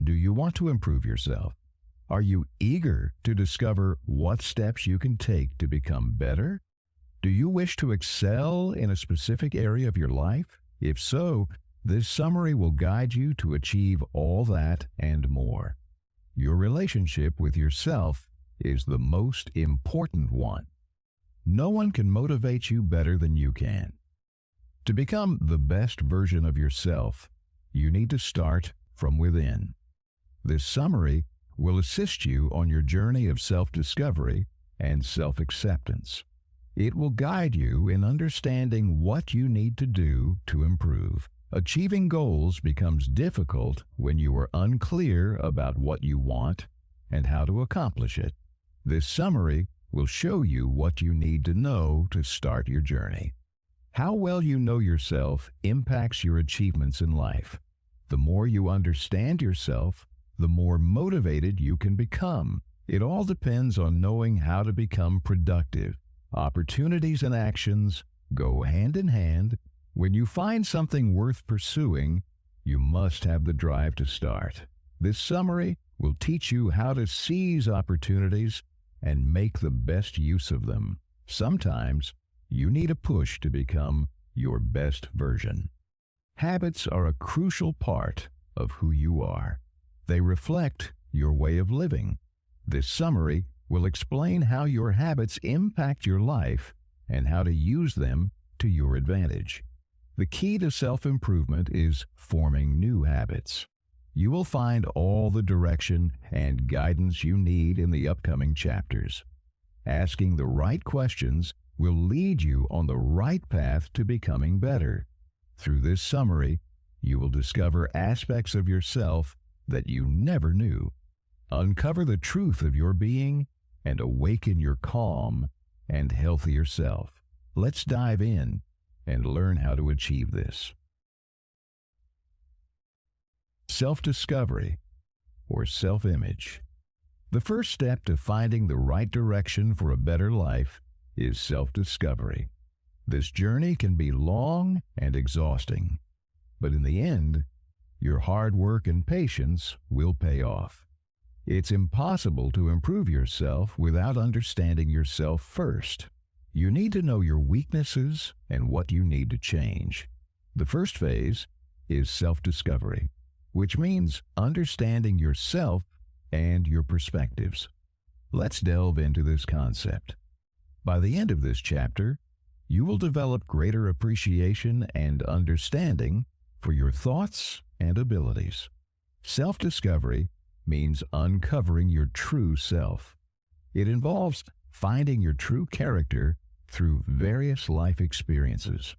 Do you want to improve yourself? Are you eager to discover what steps you can take to become better? Do you wish to excel in a specific area of your life? If so, this summary will guide you to achieve all that and more. Your relationship with yourself is the most important one. No one can motivate you better than you can. To become the best version of yourself, you need to start from within. This summary will assist you on your journey of self-discovery and self-acceptance. It will guide you in understanding what you need to do to improve. Achieving goals becomes difficult when you are unclear about what you want and how to accomplish it. This summary will show you what you need to know to start your journey. How well you know yourself impacts your achievements in life. The more you understand yourself, the more motivated you can become. It all depends on knowing how to become productive. Opportunities and actions go hand in hand. When you find something worth pursuing, you must have the drive to start. This summary will teach you how to seize opportunities and make the best use of them. Sometimes you need a push to become your best version. Habits are a crucial part of who you are. They reflect your way of living. This summary will explain how your habits impact your life and how to use them to your advantage. The key to self-improvement is forming new habits. You will find all the direction and guidance you need in the upcoming chapters. Asking the right questions will lead you on the right path to becoming better. Through this summary, you will discover aspects of yourself that you never knew. Uncover the truth of your being and awaken your calm and healthier self. Let's dive in and learn how to achieve this. Self-discovery or self-image. The first step to finding the right direction for a better life is self-discovery. This journey can be long and exhausting, but in the end, your hard work and patience will pay off. It's impossible to improve yourself without understanding yourself first. You need to know your weaknesses and what you need to change. The first phase is self-discovery, which means understanding yourself and your perspectives. Let's delve into this concept. By the end of this chapter, you will develop greater appreciation and understanding for your thoughts and abilities. Self-discovery means uncovering your true self. It involves finding your true character through various life experiences.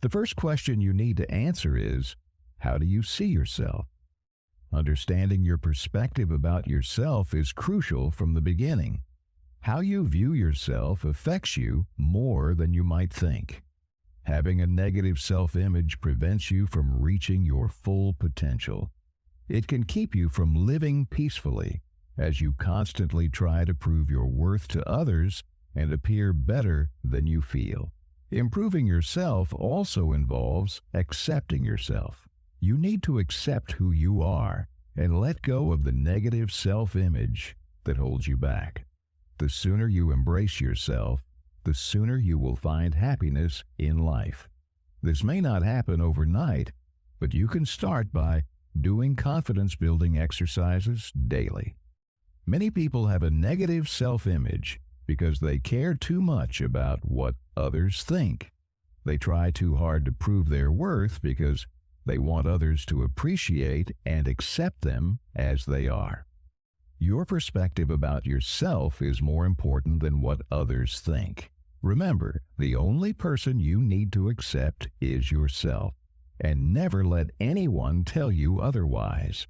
The first question you need to answer is, how do you see yourself? Understanding your perspective about yourself is crucial from the beginning. How you view yourself affects you more than you might think. Having a negative self-image prevents you from reaching your full potential. It can keep you from living peacefully as you constantly try to prove your worth to others and appear better than you feel. Improving yourself also involves accepting yourself. You need to accept who you are and let go of the negative self-image that holds you back. The sooner you embrace yourself, the sooner you will find happiness in life. This may not happen overnight, but you can start by doing confidence-building exercises daily. Many people have a negative self-image because they care too much about what others think. They try too hard to prove their worth because they want others to appreciate and accept them as they are. Your perspective about yourself is more important than what others think. Remember, the only person you need to accept is yourself, and never let anyone tell you otherwise.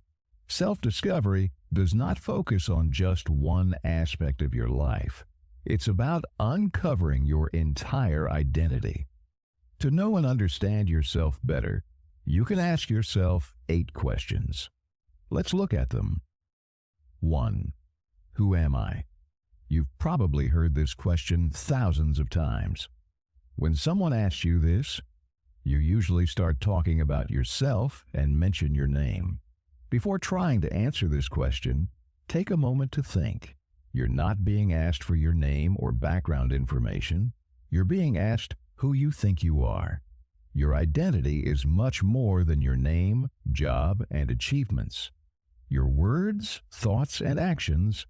Self-discovery does not focus on just one aspect of your life. It's about uncovering your entire identity. To know and understand yourself better, you can ask yourself 8 questions. Let's look at them. 1. Who am I? You've probably heard this question thousands of times. When someone asks you this, you usually start talking about yourself and mention your name. Before trying to answer this question, take a moment to think. You're not being asked for your name or background information. You're being asked who you think you are. Your identity is much more than your name, job, and achievements. Your words, thoughts, and actions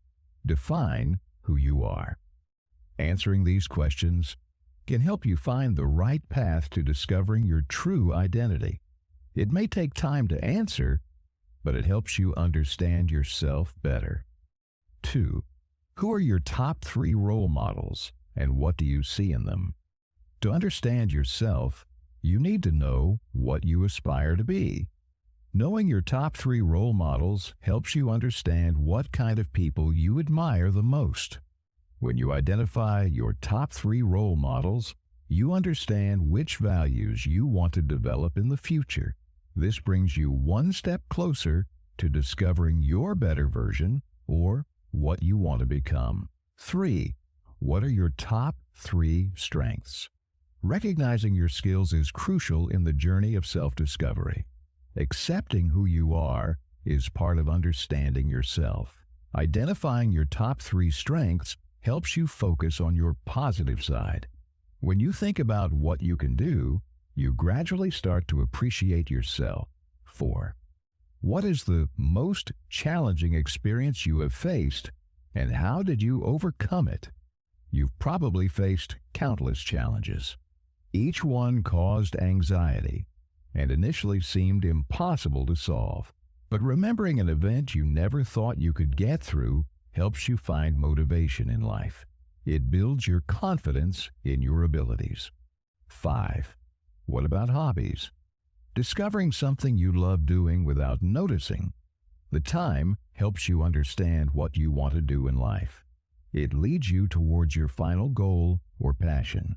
define who you are. Answering these questions can help you find the right path to discovering your true identity. It may take time to answer, but it helps you understand yourself better. 2. Who are your top 3 role models, and what do you see in them? To understand yourself, you need to know what you aspire to be. Knowing your top 3 role models helps you understand what kind of people you admire the most. When you identify your top 3 role models, you understand which values you want to develop in the future. This brings you one step closer to discovering your better version or what you want to become. 3. What are your top 3 strengths? Recognizing your skills is crucial in the journey of self-discovery. Accepting who you are is part of understanding yourself. Identifying your top 3 strengths helps you focus on your positive side. When you think about what you can do, you gradually start to appreciate yourself. 4. What is the most challenging experience you have faced, and how did you overcome it? You've probably faced countless challenges. Each one caused anxiety and initially seemed impossible to solve. But remembering an event you never thought you could get through helps you find motivation in life. It builds your confidence in your abilities. 5. What about hobbies? Discovering something you love doing without noticing the time helps you understand what you want to do in life. It leads you towards your final goal or passion.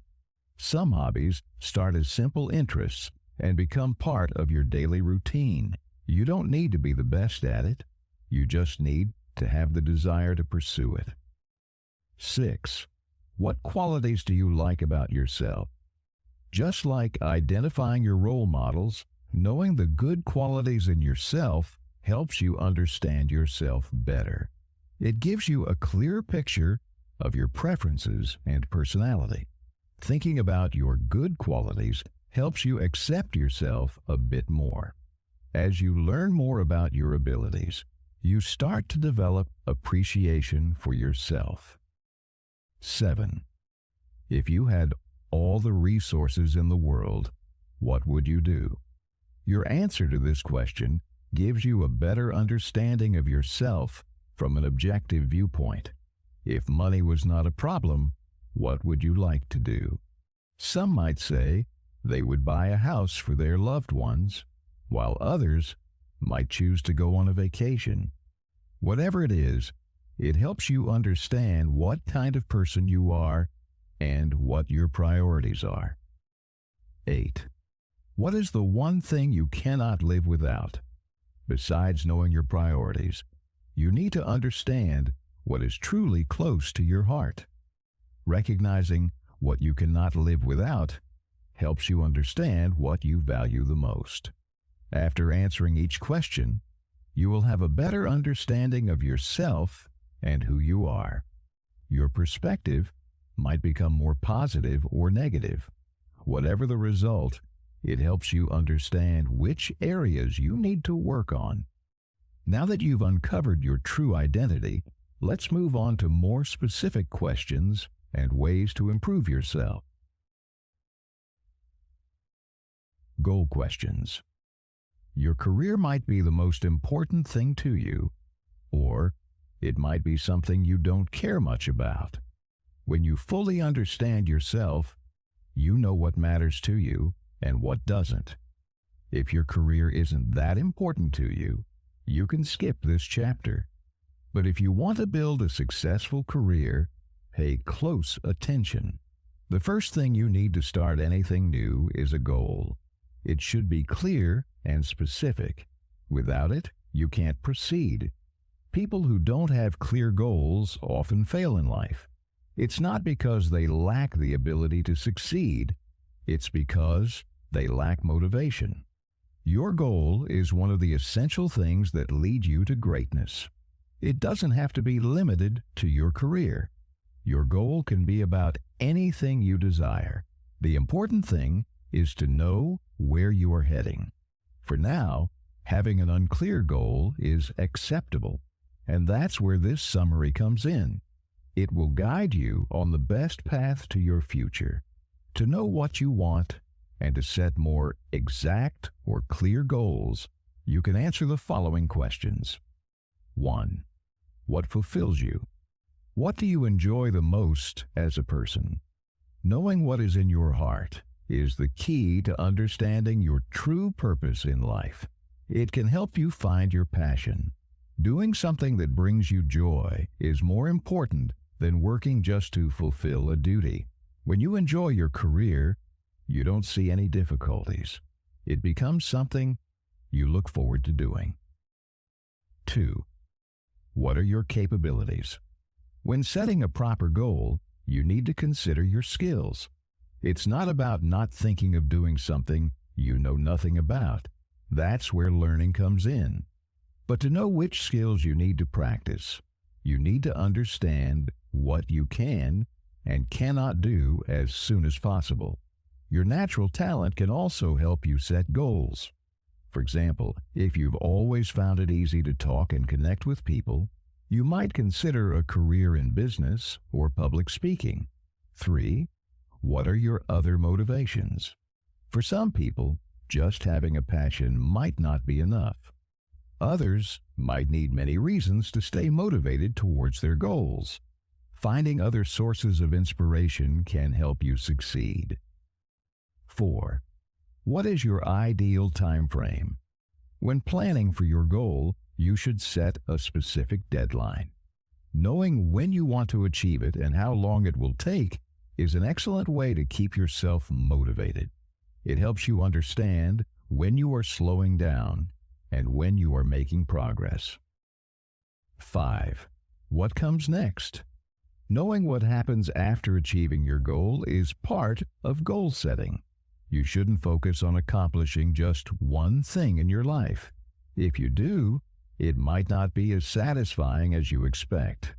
Some hobbies start as simple interests and become part of your daily routine. You don't need to be the best at it. You just need to have the desire to pursue it. 6. What qualities do you like about yourself? Just like identifying your role models, knowing the good qualities in yourself helps you understand yourself better. It gives you a clear picture of your preferences and personality. Thinking about your good qualities helps you accept yourself a bit more. As you learn more about your abilities, you start to develop appreciation for yourself. 7. If you had all the resources in the world, what would you do? Your answer to this question gives you a better understanding of yourself from an objective viewpoint. If money was not a problem, what would you like to do? Some might say they would buy a house for their loved ones, while others might choose to go on a vacation. Whatever it is, it helps you understand what kind of person you are and what your priorities are. 8. What is the one thing you cannot live without? Besides knowing your priorities, you need to understand what is truly close to your heart. Recognizing what you cannot live without helps you understand what you value the most. After answering each question, you will have a better understanding of yourself and who you are. Your perspective might become more positive or negative. Whatever the result, it helps you understand which areas you need to work on. Now that you've uncovered your true identity, let's move on to more specific questions and ways to improve yourself. Goal questions. Your career might be the most important thing to you, or it might be something you don't care much about. When you fully understand yourself, you know what matters to you and what doesn't. If your career isn't that important to you, you can skip this chapter. But if you want to build a successful career, pay close attention. The first thing you need to start anything new is a goal. It should be clear and specific. Without it, you can't proceed. People who don't have clear goals often fail in life. It's not because they lack the ability to succeed. It's because they lack motivation. Your goal is one of the essential things that lead you to greatness. It doesn't have to be limited to your career. Your goal can be about anything you desire. The important thing is to know where you are heading. For now, having an unclear goal is acceptable, and that's where this summary comes in. It will guide you on the best path to your future. To know what you want and to set more exact or clear goals, you can answer the following questions. 1. What fulfills you? What do you enjoy the most as a person? Knowing what is in your heart is the key to understanding your true purpose in life. It can help you find your passion. Doing something that brings you joy is more important than working just to fulfill a duty. When you enjoy your career, you don't see any difficulties. It becomes something you look forward to doing. 2. What are your capabilities? When setting a proper goal, you need to consider your skills. It's not about not thinking of doing something you know nothing about. That's where learning comes in. But to know which skills you need to practice, you need to understand what you can and cannot do as soon as possible. Your natural talent can also help you set goals. For example, if you've always found it easy to talk and connect with people, you might consider a career in business or public speaking. 3. What are your other motivations? For some people, just having a passion might not be enough. Others might need many reasons to stay motivated towards their goals. Finding other sources of inspiration can help you succeed. 4. What is your ideal time frame? When planning for your goal, you should set a specific deadline. Knowing when you want to achieve it and how long it will take is an excellent way to keep yourself motivated. It helps you understand when you are slowing down and when you are making progress. 5. What comes next? Knowing what happens after achieving your goal is part of goal setting. You shouldn't focus on accomplishing just one thing in your life. If you do, it might not be as satisfying as you expect.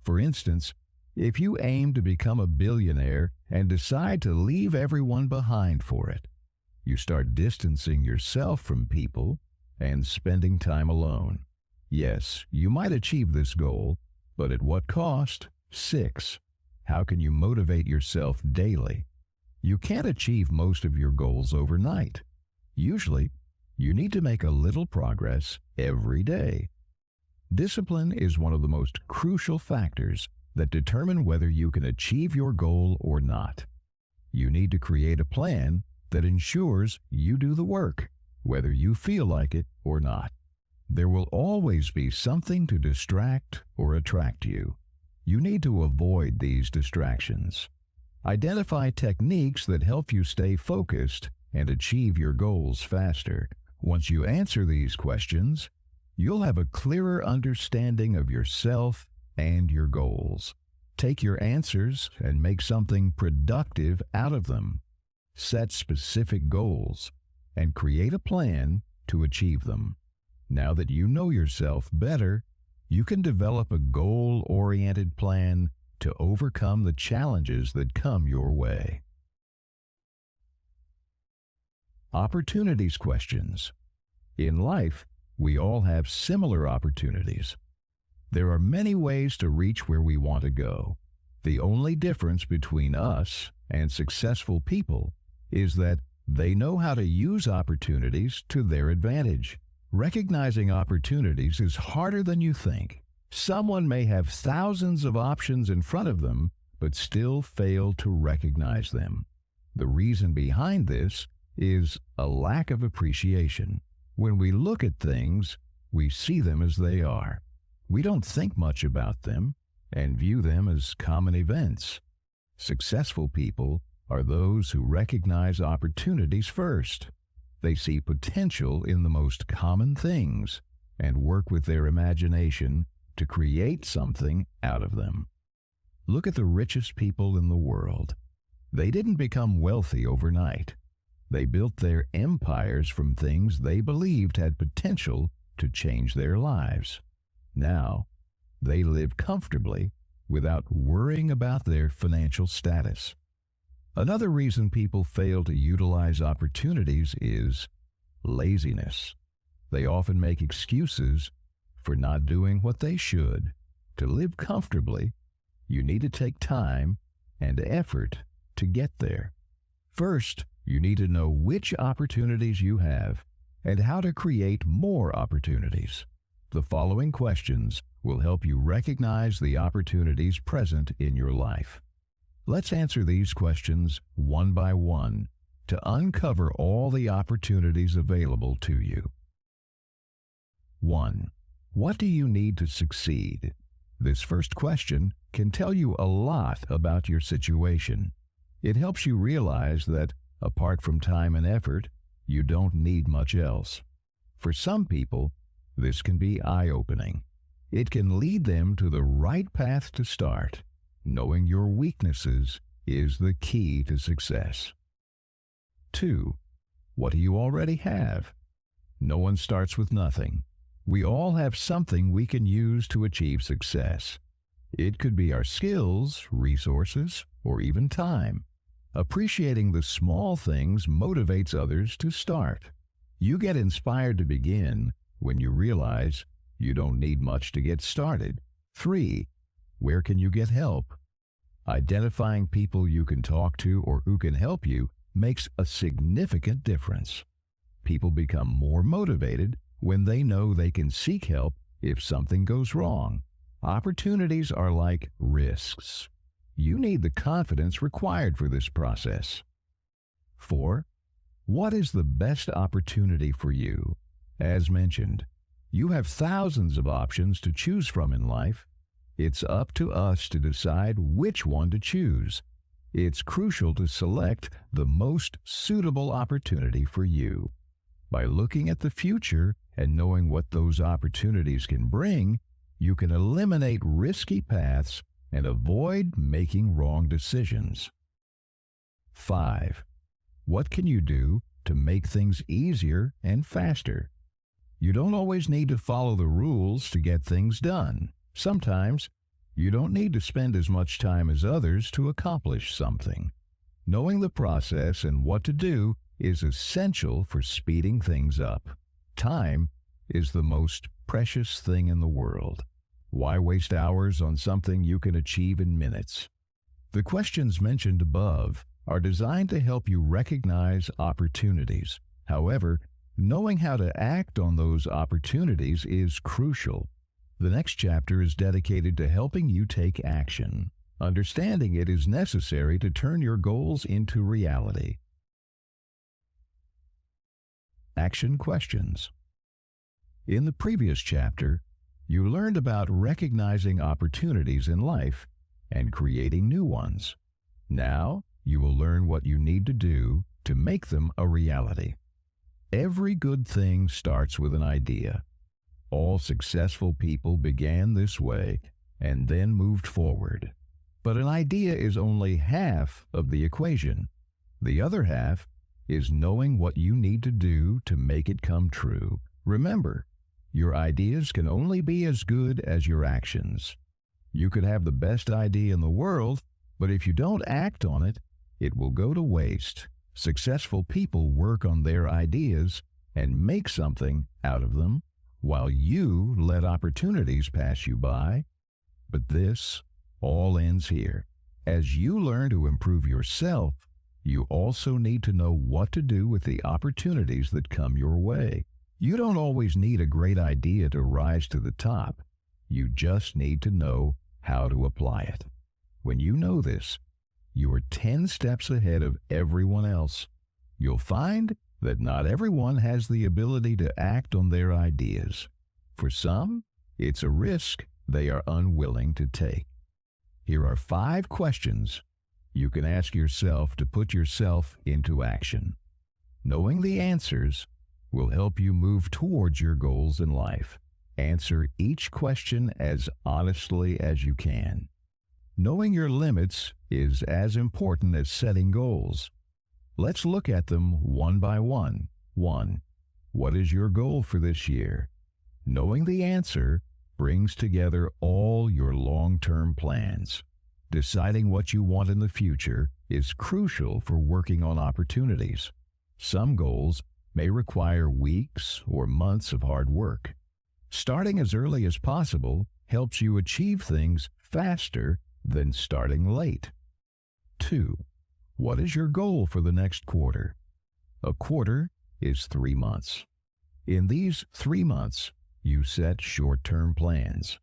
For instance, if you aim to become a billionaire and decide to leave everyone behind for it, you start distancing yourself from people and spending time alone. Yes, you might achieve this goal, but at what cost? 6. How can you motivate yourself daily? You can't achieve most of your goals overnight. Usually, you need to make a little progress every day. Discipline is one of the most crucial factors that determine whether you can achieve your goal or not. You need to create a plan that ensures you do the work, whether you feel like it or not. There will always be something to distract or attract you. You need to avoid these distractions. Identify techniques that help you stay focused and achieve your goals faster. Once you answer these questions, you'll have a clearer understanding of yourself and your goals. Take your answers and make something productive out of them. Set specific goals and create a plan to achieve them. Now that you know yourself better, you can develop a goal-oriented plan to overcome the challenges that come your way. Opportunities questions. In life, we all have similar opportunities. There are many ways to reach where we want to go. The only difference between us and successful people is that they know how to use opportunities to their advantage. Recognizing opportunities is harder than you think. Someone may have thousands of options in front of them, but still fail to recognize them. The reason behind this is a lack of appreciation. When we look at things, we see them as they are. We don't think much about them and view them as common events. Successful people are those who recognize opportunities first. They see potential in the most common things and work with their imagination to create something out of them. Look at the richest people in the world. They didn't become wealthy overnight. They built their empires from things they believed had potential to change their lives. Now, they live comfortably without worrying about their financial status. Another reason people fail to utilize opportunities is laziness. They often make excuses for not doing what they should. To live comfortably, you need to take time and effort to get there. First, you need to know which opportunities you have and how to create more opportunities. The following questions will help you recognize the opportunities present in your life. Let's answer these questions one by one to uncover all the opportunities available to you. 1. What do you need to succeed? This first question can tell you a lot about your situation. It helps you realize that, apart from time and effort, you don't need much else. For some people, this can be eye-opening. It can lead them to the right path to start. Knowing your weaknesses is the key to success. 2. What do you already have? No one starts with nothing. We all have something we can use to achieve success. It could be our skills, resources, or even time. Appreciating the small things motivates others to start. You get inspired to begin when you realize you don't need much to get started. 3. Where can you get help? Identifying people you can talk to or who can help you makes a significant difference. People become more motivated when they know they can seek help if something goes wrong. Opportunities are like risks. You need the confidence required for this process. 4. What is the best opportunity for you? As mentioned, you have thousands of options to choose from in life. It's up to us to decide which one to choose. It's crucial to select the most suitable opportunity for you. By looking at the future and knowing what those opportunities can bring, you can eliminate risky paths and avoid making wrong decisions. 5. What can you do to make things easier and faster? You don't always need to follow the rules to get things done. Sometimes, you don't need to spend as much time as others to accomplish something. Knowing the process and what to do is essential for speeding things up. Time is the most precious thing in the world. Why waste hours on something you can achieve in minutes? The questions mentioned above are designed to help you recognize opportunities. However, knowing how to act on those opportunities is crucial. The next chapter is dedicated to helping you take action. Understanding it is necessary to turn your goals into reality. Action questions. In the previous chapter, you learned about recognizing opportunities in life and creating new ones. Now, you will learn what you need to do to make them a reality. Every good thing starts with an idea. All successful people began this way and then moved forward. But an idea is only half of the equation. The other half is knowing what you need to do to make it come true. Remember, your ideas can only be as good as your actions. You could have the best idea in the world, but if you don't act on it, it will go to waste. Successful people work on their ideas and make something out of them, while you let opportunities pass you by. But this all ends here. As you learn to improve yourself, you also need to know what to do with the opportunities that come your way. You don't always need a great idea to rise to the top. You just need to know how to apply it. When you know this, you are 10 steps ahead of everyone else. You'll find that not everyone has the ability to act on their ideas. For some, it's a risk they are unwilling to take. Here are 5 questions you can ask yourself to put yourself into action. Knowing the answers will help you move towards your goals in life. Answer each question as honestly as you can. Knowing your limits is as important as setting goals. Let's look at them one by one. 1. What is your goal for this year? Knowing the answer brings together all your long-term plans. Deciding what you want in the future is crucial for working on opportunities. Some goals may require weeks or months of hard work. Starting as early as possible helps you achieve things faster than starting late. 2. What is your goal for the next quarter? A quarter is 3 months. In these 3 months, you set short-term plans.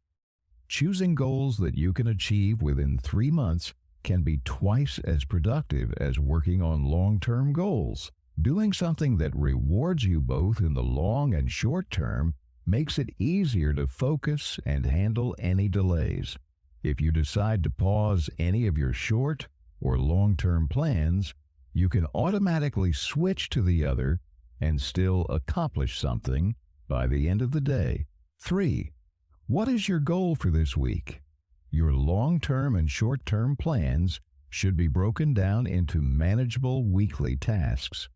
Choosing goals that you can achieve within 3 months can be twice as productive as working on long-term goals. Doing something that rewards you both in the long and short term makes it easier to focus and handle any delays. If you decide to pause any of your short or long-term plans, you can automatically switch to the other and still accomplish something by the end of the day. 3. What is your goal for this week? Your long-term and short-term plans should be broken down into manageable weekly tasks.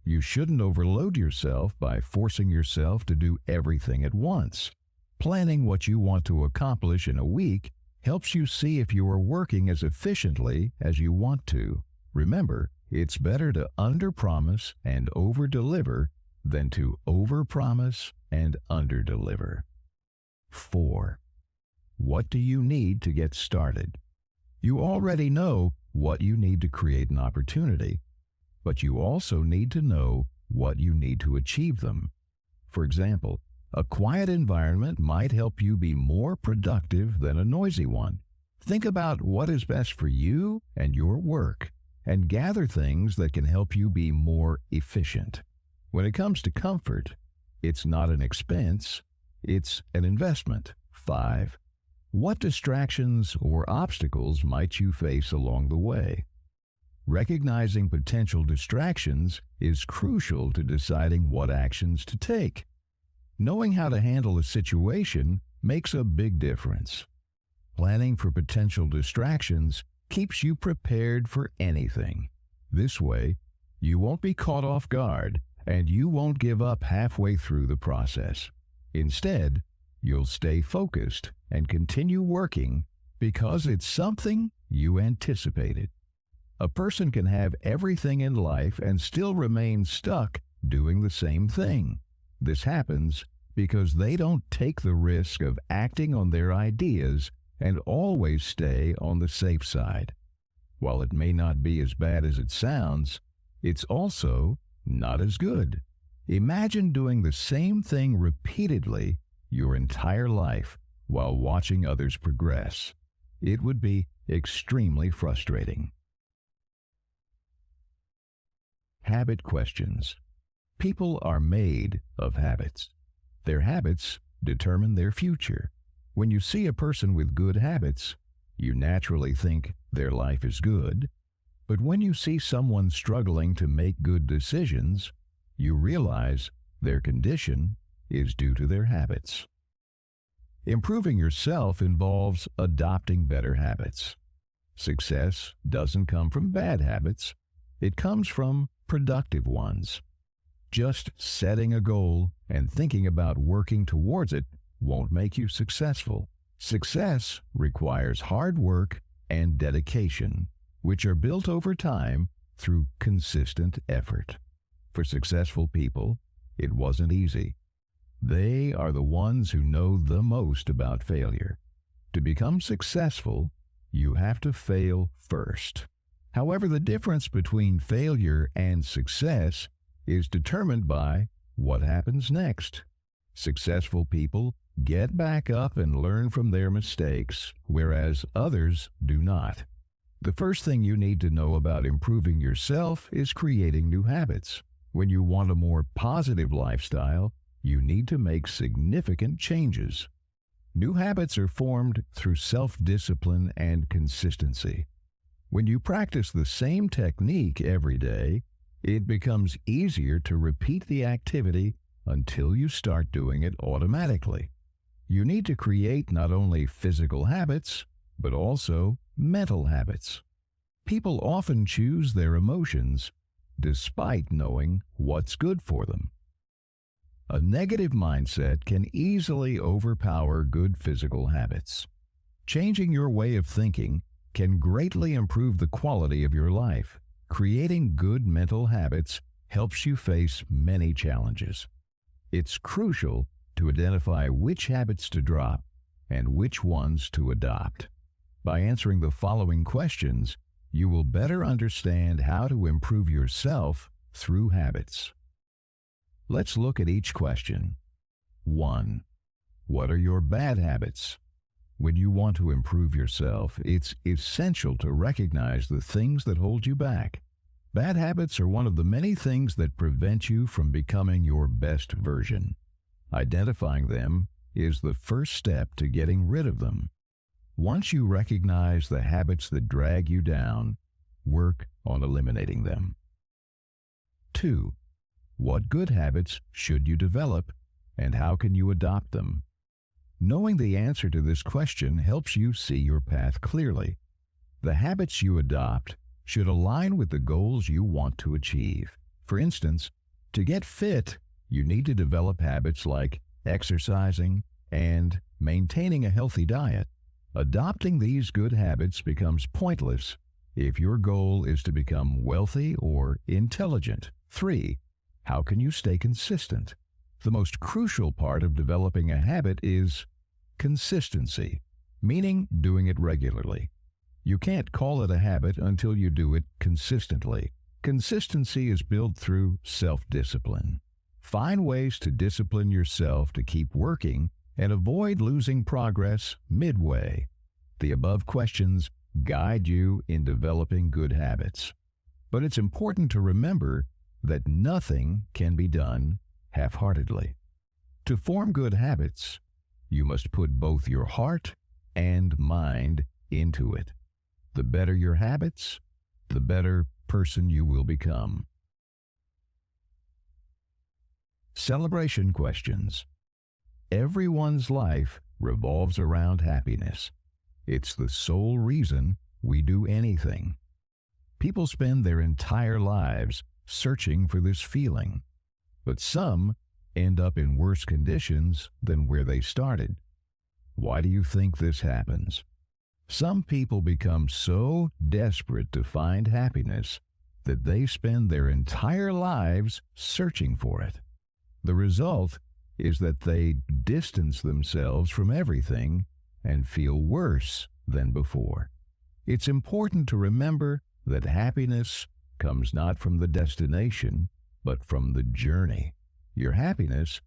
You shouldn't overload yourself by forcing yourself to do everything at once. Planning what you want to accomplish in a week helps you see if you are working as efficiently as you want to. Remember, it's better to under-promise and over-deliver than to over-promise and under-deliver. 4. What do you need to get started? You already know what you need to create an opportunity, but you also need to know what you need to achieve them. For example, a quiet environment might help you be more productive than a noisy one. Think about what is best for you and your work, and gather things that can help you be more efficient. When it comes to comfort, it's not an expense, it's an investment. 5. What distractions or obstacles might you face along the way? Recognizing potential distractions is crucial to deciding what actions to take. Knowing how to handle a situation makes a big difference. Planning for potential distractions keeps you prepared for anything. This way, you won't be caught off guard and you won't give up halfway through the process. Instead, you'll stay focused and continue working because it's something you anticipated. A person can have everything in life and still remain stuck doing the same thing. This happens because they don't take the risk of acting on their ideas and always stay on the safe side. While it may not be as bad as it sounds, it's also not as good. Imagine doing the same thing repeatedly your entire life while watching others progress. It would be extremely frustrating. Habit questions. People are made of habits. Their habits determine their future. When you see a person with good habits, you naturally think their life is good. But when you see someone struggling to make good decisions, you realize their condition is due to their habits. Improving yourself involves adopting better habits. Success doesn't come from bad habits. It comes from productive ones. Just setting a goal and thinking about working towards it won't make you successful. Success requires hard work and dedication, which are built over time through consistent effort. For successful people, it wasn't easy. They are the ones who know the most about failure. To become successful, you have to fail first. However, the difference between failure and success is determined by what happens next. Successful people get back up and learn from their mistakes, whereas others do not. The first thing you need to know about improving yourself is creating new habits. When you want a more positive lifestyle, you need to make significant changes. New habits are formed through self-discipline and consistency. When you practice the same technique every day, it becomes easier to repeat the activity until you start doing it automatically. You need to create not only physical habits, but also mental habits. People often choose their emotions despite knowing what's good for them. A negative mindset can easily overpower good physical habits. Changing your way of thinking can greatly improve the quality of your life. Creating good mental habits helps you face many challenges. It's crucial to identify which habits to drop and which ones to adopt. By answering the following questions, you will better understand how to improve yourself through habits. Let's look at each question. 1. What are your bad habits? When you want to improve yourself, it's essential to recognize the things that hold you back. Bad habits are one of the many things that prevent you from becoming your best version. Identifying them is the first step to getting rid of them. Once you recognize the habits that drag you down, work on eliminating them. 2. What good habits should you develop, and how can you adopt them? Knowing the answer to this question helps you see your path clearly. The habits you adopt should align with the goals you want to achieve. For instance, to get fit, you need to develop habits like exercising and maintaining a healthy diet. Adopting these good habits becomes pointless if your goal is to become wealthy or intelligent. 3. How can you stay consistent? The most crucial part of developing a habit is consistency, meaning doing it regularly. You can't call it a habit until you do it consistently. Consistency is built through self-discipline. Find ways to discipline yourself to keep working and avoid losing progress midway. The above questions guide you in developing good habits. But it's important to remember that nothing can be done half-heartedly. To form good habits, you must put both your heart and mind into it. The better your habits, the better person you will become. Celebration questions. Everyone's life revolves around happiness. It's the sole reason we do anything. People spend their entire lives searching for this feeling, but some end up in worse conditions than where they started. Why do you think this happens? Some people become so desperate to find happiness that they spend their entire lives searching for it. The result is that they distance themselves from everything and feel worse than before. It's important to remember that happiness comes not from the destination, but from the journey. Your happiness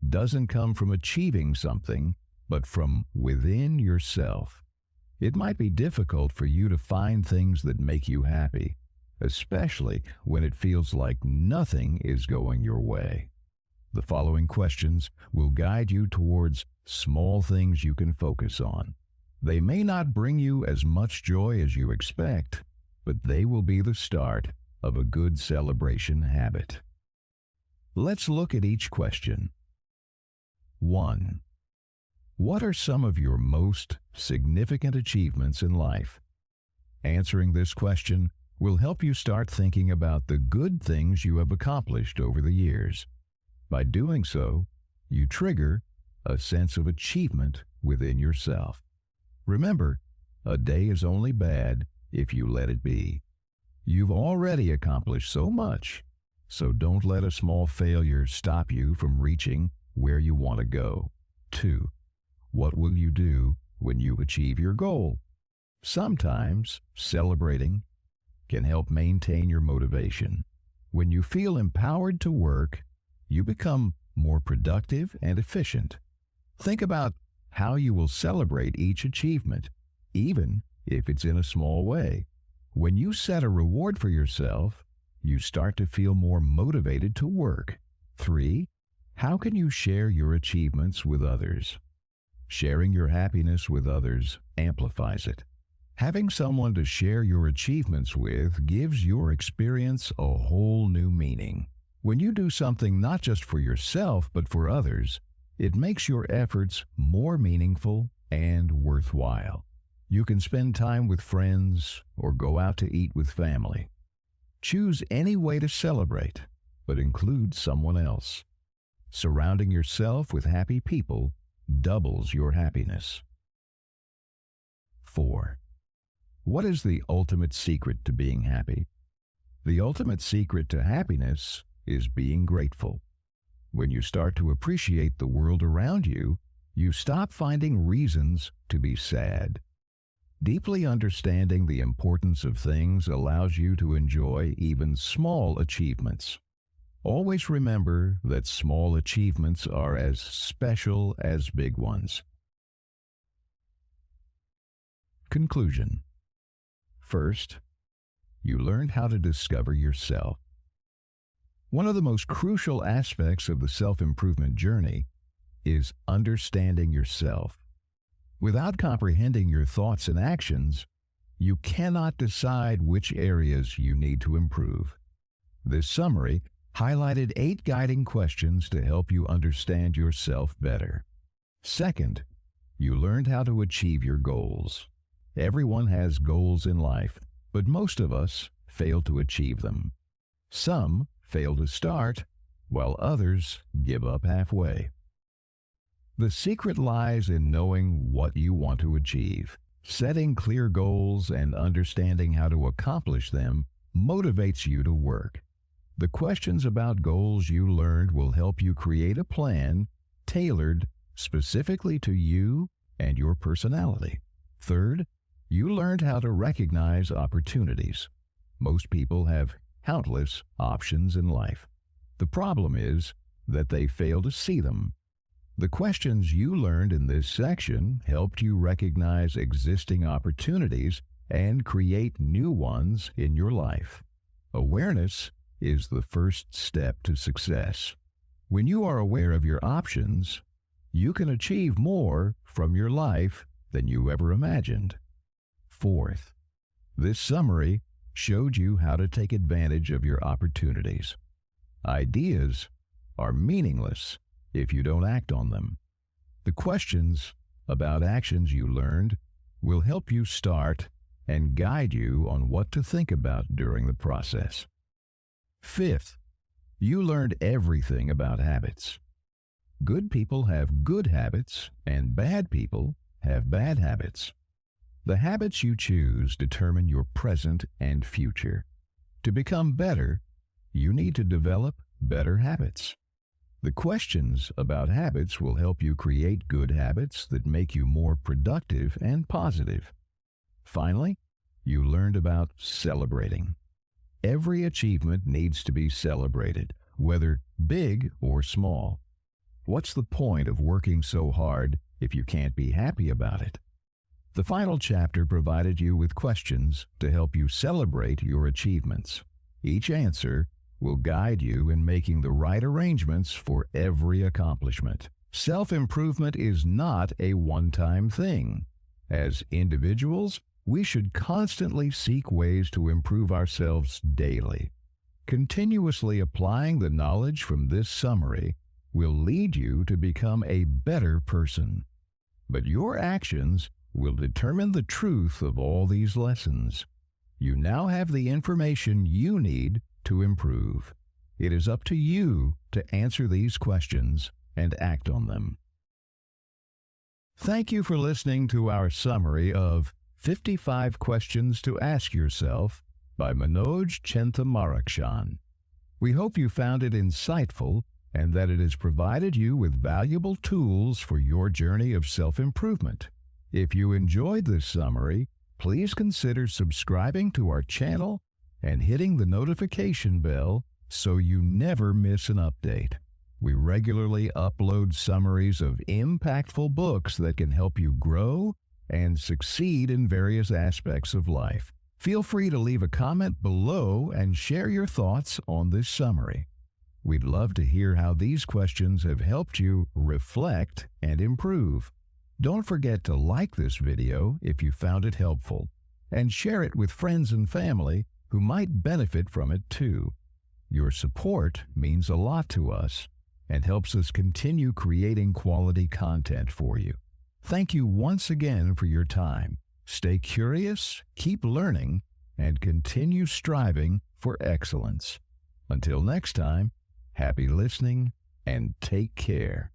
doesn't come from achieving something, but from within yourself. It might be difficult for you to find things that make you happy, especially when it feels like nothing is going your way. The following questions will guide you towards small things you can focus on. They may not bring you as much joy as you expect, but they will be the start of a good celebration habit. Let's look at each question. 1. What are some of your most significant achievements in life? Answering this question will help you start thinking about the good things you have accomplished over the years. By doing so, you trigger a sense of achievement within yourself. Remember, a day is only bad if you let it be. You've already accomplished so much, so don't let a small failure stop you from reaching where you want to go. 2. What will you do when you achieve your goal? Sometimes celebrating can help maintain your motivation. When you feel empowered to work, you become more productive and efficient. Think about how you will celebrate each achievement, even if it's in a small way. When you set a reward for yourself, you start to feel more motivated to work. 3. How can you share your achievements with others? Sharing your happiness with others amplifies it. Having someone to share your achievements with gives your experience a whole new meaning. When you do something not just for yourself but for others, it makes your efforts more meaningful and worthwhile. You can spend time with friends or go out to eat with family. Choose any way to celebrate, but include someone else. Surrounding yourself with happy people doubles your happiness. 4. What is the ultimate secret to being happy? The ultimate secret to happiness is being grateful. When you start to appreciate the world around you, you stop finding reasons to be sad. Deeply understanding the importance of things allows you to enjoy even small achievements. Always remember that small achievements are as special as big ones. Conclusion. First, you learned how to discover yourself. One of the most crucial aspects of the self-improvement journey is understanding yourself. Without comprehending your thoughts and actions, you cannot decide which areas you need to improve. This summary highlighted 8 guiding questions to help you understand yourself better. Second, you learned how to achieve your goals. Everyone has goals in life, but most of us fail to achieve them. Some fail to start, while others give up halfway. The secret lies in knowing what you want to achieve. Setting clear goals and understanding how to accomplish them motivates you to work. The questions about goals you learned will help you create a plan tailored specifically to you and your personality. Third, you learned how to recognize opportunities. Most people have countless options in life. The problem is that they fail to see them. The questions you learned in this section helped you recognize existing opportunities and create new ones in your life. Awareness is the first step to success. When you are aware of your options, you can achieve more from your life than you ever imagined. Fourth, this summary showed you how to take advantage of your opportunities. Ideas are meaningless if you don't act on them. The questions about actions you learned will help you start and guide you on what to think about during the process. Fifth, you learned everything about habits. Good people have good habits, and bad people have bad habits. The habits you choose determine your present and future. To become better, you need to develop better habits. The questions about habits will help you create good habits that make you more productive and positive. Finally, you learned about celebrating. Every achievement needs to be celebrated, whether big or small. What's the point of working so hard if you can't be happy about it? The final chapter provided you with questions to help you celebrate your achievements. Each answer will guide you in making the right arrangements for every accomplishment. Self-improvement is not a one-time thing. As individuals, we should constantly seek ways to improve ourselves daily. Continuously applying the knowledge from this summary will lead you to become a better person. But your actions will determine the truth of all these lessons. You now have the information you need to improve. It is up to you to answer these questions and act on them. Thank you for listening to our summary of 55 Questions to Ask Yourself by Manoj Chenthamarakshan. We hope you found it insightful and that it has provided you with valuable tools for your journey of self-improvement. If you enjoyed this summary, please consider subscribing to our channel and hitting the notification bell so you never miss an update. We regularly upload summaries of impactful books that can help you grow and succeed in various aspects of life. Feel free to leave a comment below and share your thoughts on this summary. We'd love to hear how these questions have helped you reflect and improve. Don't forget to like this video if you found it helpful, and share it with friends and family who might benefit from it too. Your support means a lot to us and helps us continue creating quality content for you. Thank you once again for your time. Stay curious, keep learning, and continue striving for excellence. Until next time, happy listening and take care.